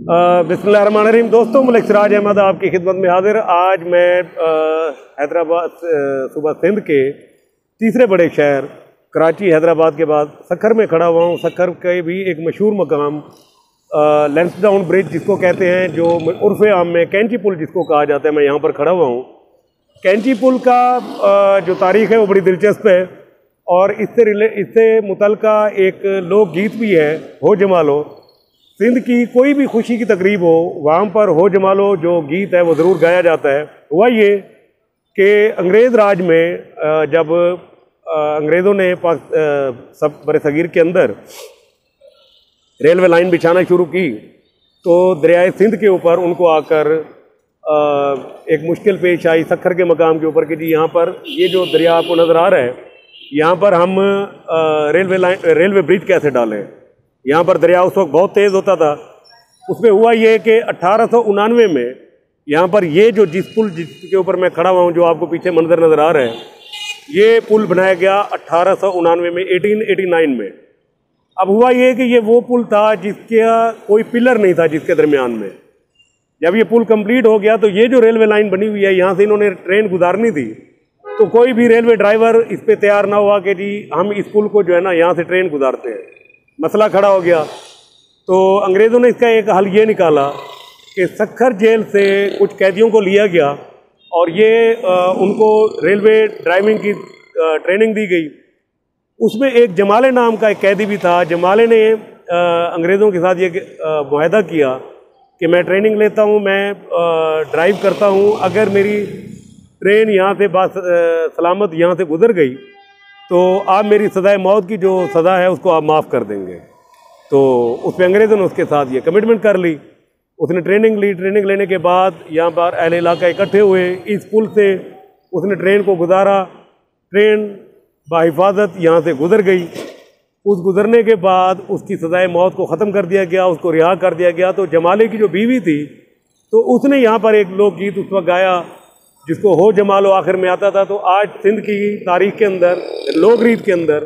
बिस्मिल्लाहिर्रहमानिर्रहीम। दोस्तों, मलिक सिराज अहमद आपकी खिदमत में हाजिर। आज मैं हैदराबाद सुबह सिंध के तीसरे बड़े शहर कराची हैदराबाद के बाद सक्खर में खड़ा हुआ हूँ। सक्खर के भी एक मशहूर मकाम लैंसडाउन ब्रिज जिसको कहते हैं, जो उर्फ़ आम में कैंची पुल जिसको कहा जाता है, मैं यहाँ पर खड़ा हुआ हूँ। कैंची पुल का जो तारीख़ है वो बड़ी दिलचस्प है और इससे मुतल्लिका एक लोकगीत भी है, हो जमालो। सिंध की कोई भी खुशी की तकरीब हो, वहाँ पर हो जमालो जो गीत है वो ज़रूर गाया जाता है। हुआ ये कि अंग्रेज़ राज में जब अंग्रेज़ों ने सब बरे सगीर के अंदर रेलवे लाइन बिछाना शुरू की, तो दरियाए सिंध के ऊपर उनको आकर एक मुश्किल पेश आई सक्खर के मकाम के ऊपर कि जी यहाँ पर ये जो दरिया आपको नज़र आ रहा है, यहाँ पर हम रेलवे ब्रिज कैसे डालें। यहाँ पर दरिया उस वक्त बहुत तेज़ होता था। उसमें हुआ ये कि 1899 में यहाँ पर ये जो जिस पुल जिसके ऊपर मैं खड़ा हुआ हूँ, जो आपको पीछे मंजर नज़र आ रहा है, ये पुल बनाया गया 1899 में, 1889 में। अब हुआ ये कि ये वो पुल था जिसका कोई पिलर नहीं था जिसके दरमियान में। जब ये पुल कंप्लीट हो गया तो ये जो रेलवे लाइन बनी हुई है, यहाँ से इन्होंने ट्रेन गुजारनी थी, तो कोई भी रेलवे ड्राइवर इस पर तैयार ना हुआ कि जी हम इस पुल को जो है ना यहाँ से ट्रेन गुजारते हैं। मसला खड़ा हो गया। तो अंग्रेज़ों ने इसका एक हल ये निकाला कि सक्खर जेल से कुछ कैदियों को लिया गया और ये उनको रेलवे ड्राइविंग की ट्रेनिंग दी गई। उसमें एक जमाले नाम का एक कैदी भी था। जमाले ने अंग्रेज़ों के साथ ये मुआहदा किया कि मैं ट्रेनिंग लेता हूँ, मैं ड्राइव करता हूँ, अगर मेरी ट्रेन यहाँ से सलामत यहाँ से गुजर गई तो आप मेरी सज़ाए मौत की जो सज़ा है उसको आप माफ़ कर देंगे। तो उस पर अंग्रेज़ों ने उसके साथ ये कमिटमेंट कर ली। उसने ट्रेनिंग ली। ट्रेनिंग लेने के बाद यहाँ पर अहले इलाका इकट्ठे हुए। इस पुल से उसने ट्रेन को गुजारा। ट्रेन बाहिफाजत यहाँ से गुजर गई। उस गुजरने के बाद उसकी सज़ाए मौत को ख़त्म कर दिया गया, उसको रिहा कर दिया गया। तो जमाले की जो बीवी थी, तो उसने यहाँ पर एक लोकगीत उस वक्त गाया जिसको हो जमालो आखिर में आता था। तो आज सिंध की तारीख के अंदर, लोकगीत के अंदर,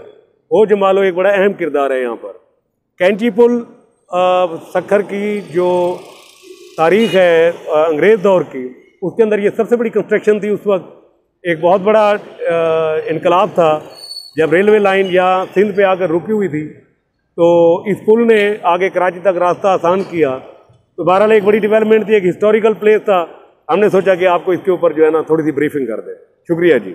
हो जमालो एक बड़ा अहम किरदार है। यहाँ पर कैंची पुल सक्खर की जो तारीख है अंग्रेज़ दौर की, उसके अंदर ये सबसे बड़ी कंस्ट्रक्शन थी। उस वक्त एक बहुत बड़ा इनकलाब था जब रेलवे लाइन यहाँ सिंध पे आकर रुकी हुई थी। तो इस पुल ने आगे कराची तक रास्ता आसान किया। तो बहरहाल एक बड़ी डेवलपमेंट थी, एक हिस्टोरिकल प्लेस था। हमने सोचा कि आपको इसके ऊपर जो है ना थोड़ी सी ब्रीफिंग कर दें। शुक्रिया जी।